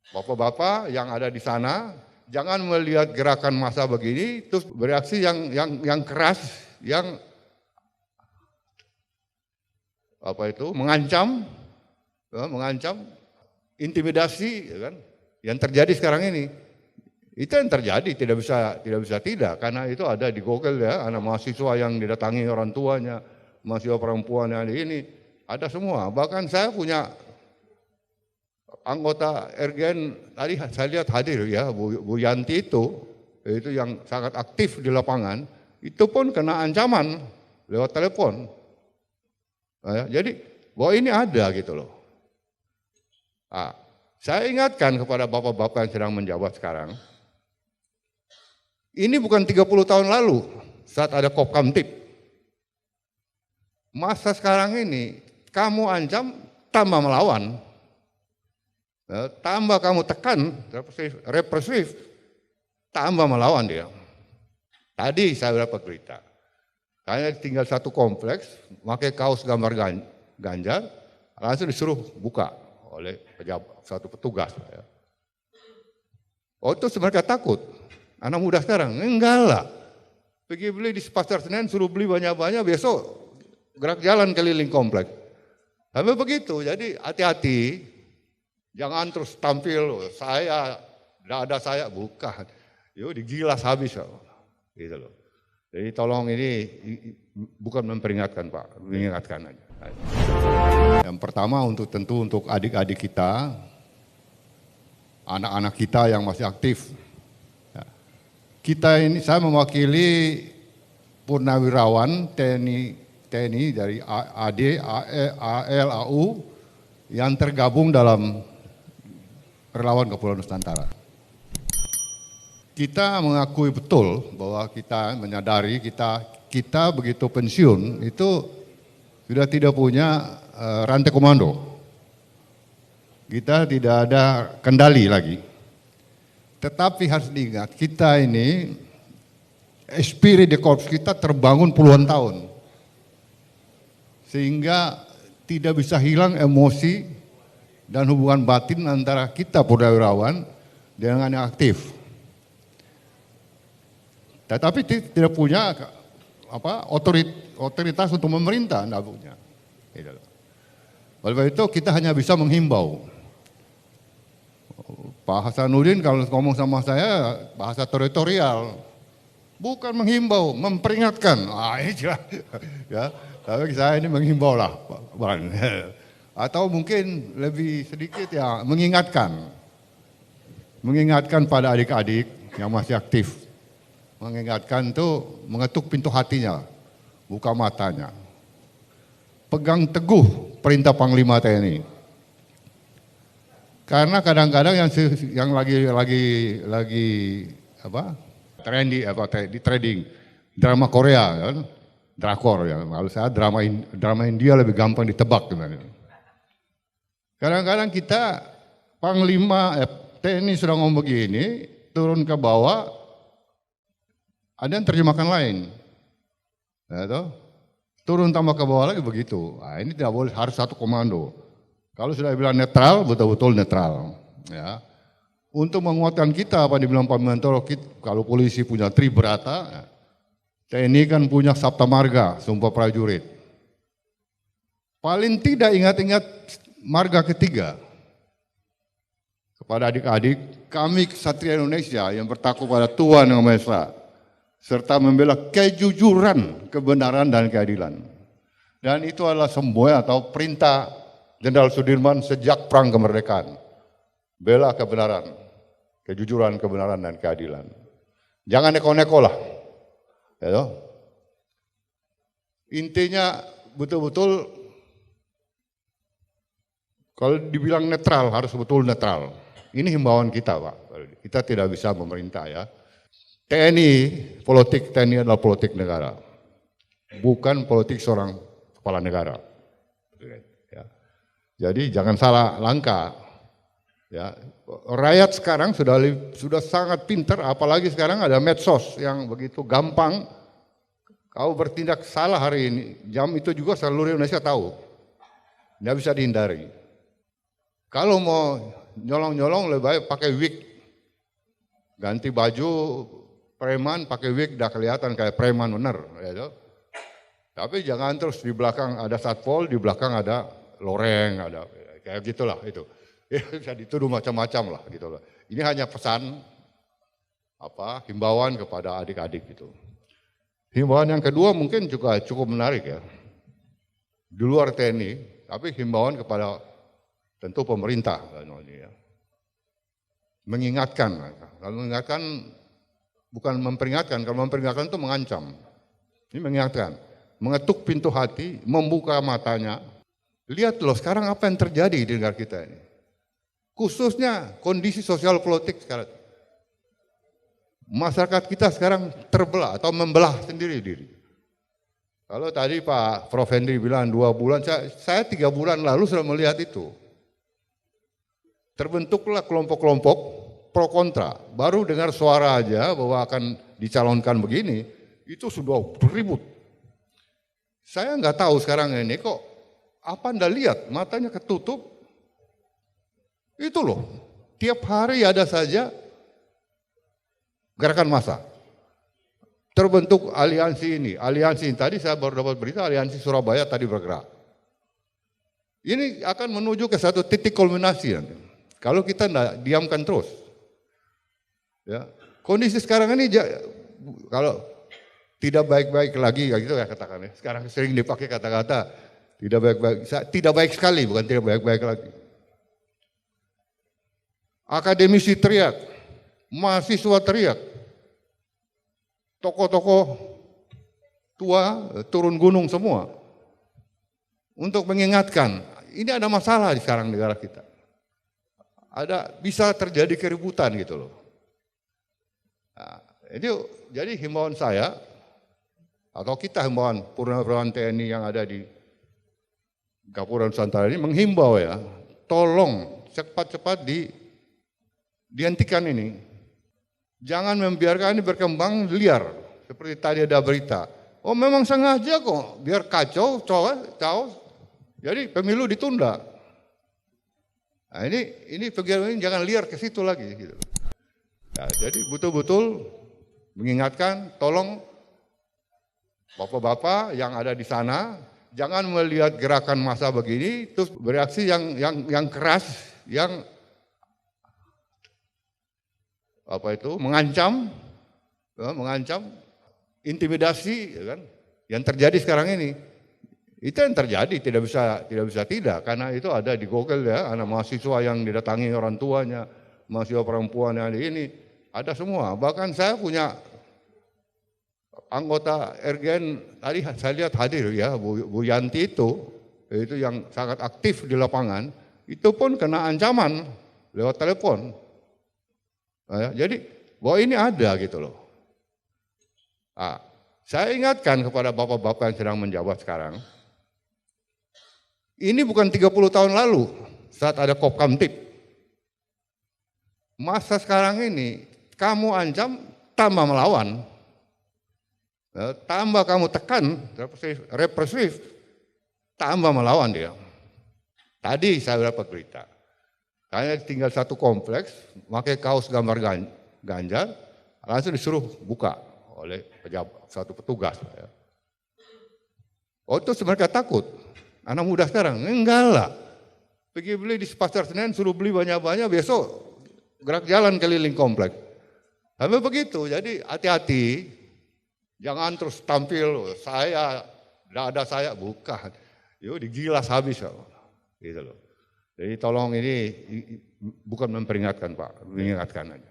Bapak-bapak yang ada di sana, jangan melihat gerakan massa begini terus bereaksi yang keras, yang mengancam, intimidasi, ya kan? Yang terjadi sekarang ini. Itu yang terjadi, tidak bisa tidak, karena itu ada di Google ya, anak mahasiswa yang didatangi orang tuanya, mahasiswa perempuan yang ini, ada semua. Bahkan saya punya anggota RGN tadi saya lihat hadir ya, Bu Yanti itu yang sangat aktif di lapangan, itu pun kena ancaman lewat telepon. Nah, jadi bahwa ini ada gitu loh. Nah, saya ingatkan kepada bapak-bapak yang sedang menjabat sekarang, ini bukan 30 tahun lalu saat ada Kopkamtib. Masa sekarang ini kamu ancam tambah melawan. Tambah kamu tekan, represif, tambah melawan dia. Tadi saya dapat berita, kayaknya tinggal satu kompleks, pakai kaos gambar Ganjar, langsung disuruh buka oleh satu petugas. Oh itu mereka takut, anak muda sekarang, enggak lah. Pergi beli di pasar Senen, suruh beli banyak-banyak, besok gerak jalan keliling kompleks. Tapi begitu, jadi hati-hati. Jangan terus tampil, saya, tidak ada saya, bukan. Yo digilas habis. Gitu loh. Jadi tolong ini bukan memperingatkan Pak, mengingatkan aja. Yang pertama tentu untuk adik-adik kita, anak-anak kita yang masih aktif. Kita ini, saya mewakili purnawirawan TNI dari AD, AL, AU yang tergabung dalam Relawan Kepulauan Nusantara. Kita mengakui betul bahwa kita menyadari kita begitu pensiun itu sudah tidak punya rantai komando. Kita tidak ada kendali lagi. Tetapi harus diingat, kita ini spirit di korps kita terbangun puluhan tahun. Sehingga tidak bisa hilang emosi dan hubungan batin antara kita purnawirawan dengan yang aktif. Tetapi tidak punya otoritas untuk memerintah, tidak punya. Oleh itu kita hanya bisa menghimbau. Pak Hasanuddin kalau ngomong sama saya bahasa teritorial, bukan menghimbau, memperingatkan. Ini jelas. Ya, tapi saya ini menghimbau lah, Pak. Atau mungkin lebih sedikit ya mengingatkan pada adik-adik yang masih aktif, mengingatkan itu mengetuk pintu hatinya, buka matanya, pegang teguh perintah Panglima TNI. Karena kadang-kadang yang lagi trendy di trading drama Korea kan, drakor ya. Kalau saya drama India lebih gampang ditebak sebenarnya. Kadang-kadang kita Panglima TNI sudah ngomong begini, turun ke bawah, ada yang terjemahkan lain. Ya, turun tambah ke bawah lagi begitu. Nah, ini tidak boleh, harus satu komando. Kalau sudah bilang netral, betul-betul netral. Ya. Untuk menguatkan kita, apa dibilang Pak Mentoro, kalau polisi punya Tribrata, TNI kan punya Sabta Marga, Sumpah Prajurit. Paling tidak ingat-ingat marga ketiga. Kepada adik-adik, kami Ksatria Indonesia yang bertakwa pada Tuhan Yang Maha Esa, serta membela kejujuran, kebenaran, dan keadilan. Dan itu adalah semboyan atau perintah Jenderal Sudirman sejak Perang Kemerdekaan. Bela kebenaran, kejujuran, kebenaran, dan keadilan. Jangan neko-neko lah. Ya, intinya betul-betul kalau dibilang netral, harus betul netral. Ini himbauan kita Pak, kita tidak bisa memerintah ya. TNI adalah politik negara, bukan politik seorang kepala negara. Ya. Jadi jangan salah langkah. Ya. Rakyat sekarang sudah sangat pintar, apalagi sekarang ada medsos yang begitu gampang. Kau bertindak salah hari ini, jam itu juga seluruh Indonesia tahu. Tidak bisa dihindari. Kalau mau nyolong-nyolong lebih baik pakai wig. Ganti baju preman pakai wig udah kelihatan kayak preman bener. Gitu. Tapi jangan terus di belakang ada satpol, di belakang ada loreng, ada kayak gitulah itu. Ya, bisa dituduh macam-macam lah gitu loh. Ini hanya pesan himbauan kepada adik-adik gitu. Himbauan yang kedua mungkin juga cukup menarik ya. Di luar TNI, tapi himbauan kepada tentu pemerintah ya. Mengingatkan. Kalau mengingatkan bukan memperingatkan, kalau memperingatkan itu mengancam. Ini mengingatkan, mengetuk pintu hati, membuka matanya. Lihat loh sekarang apa yang terjadi di negara kita ini. Khususnya kondisi sosial politik sekarang. Masyarakat kita sekarang terbelah atau membelah sendiri diri. Kalau tadi Pak Prof. Henry bilang 2 bulan, saya 3 bulan lalu sudah melihat itu. Terbentuklah kelompok-kelompok pro kontra. Baru dengar suara aja bahwa akan dicalonkan begini, itu sudah ribut. Saya nggak tahu sekarang ini kok, apa Anda lihat matanya ketutup? Itu loh, tiap hari ada saja gerakan massa. Terbentuk aliansi ini. Aliansi ini tadi saya baru dapat berita aliansi Surabaya tadi bergerak. Ini akan menuju ke satu titik kulminasi nanti. Kalau kita tidak diamkan terus. Ya. Kondisi sekarang ini kalau tidak baik-baik lagi gitu ya katakan ya. Sekarang sering dipakai kata-kata tidak baik-baik, tidak baik sekali bukan tidak baik-baik lagi. Akademisi teriak, mahasiswa teriak, tokoh-tokoh tua turun gunung semua untuk mengingatkan ini ada masalah di sekarang negara kita. Bisa terjadi keributan gitu loh. Nah, jadi himbauan saya atau kita himbauan Purnawirawan TNI yang ada di Gapura Nusantara ini menghimbau ya, tolong cepat-cepat dihentikan ini. Jangan membiarkan ini berkembang liar. Seperti tadi ada berita. Oh memang sengaja kok, biar kacau, caos. Jadi pemilu ditunda. Nah ini kegiatan ini jangan liar ke situ lagi. Gitu. Nah, jadi betul-betul mengingatkan, tolong bapak-bapak yang ada di sana, jangan melihat gerakan massa begini, terus bereaksi yang keras, yang mengancam, intimidasi, ya kan? Yang terjadi sekarang ini, itu yang terjadi tidak bisa tidak, karena itu ada di Google ya, anak mahasiswa yang didatangi orang tuanya, mahasiswa perempuan yang ini, ada semua. Bahkan saya punya anggota RGN tadi saya lihat hadir ya, Bu Yanti itu yang sangat aktif di lapangan, itu pun kena ancaman lewat telepon. Nah, jadi bahwa ini ada gitu loh. Nah, saya ingatkan kepada bapak-bapak yang sedang menjabat sekarang, ini bukan 30 tahun lalu saat ada Kopkamtib. Masa sekarang ini kamu ancam tambah melawan, tambah kamu tekan represif, tambah melawan dia. Tadi saya dapat berita. Kayaknya tinggal satu kompleks, pakai kaos gambar Ganjar, langsung disuruh buka oleh satu petugas. Oh itu mereka takut, anak muda sekarang, enggak lah. Pergi beli di pasar Senen, suruh beli banyak-banyak, besok gerak jalan keliling kompleks. Sampai begitu, jadi hati-hati, jangan terus tampil, saya, tidak ada saya, bukan. Yo digilas habis, gitu loh. Jadi tolong ini bukan memperingatkan Pak, mengingatkan aja.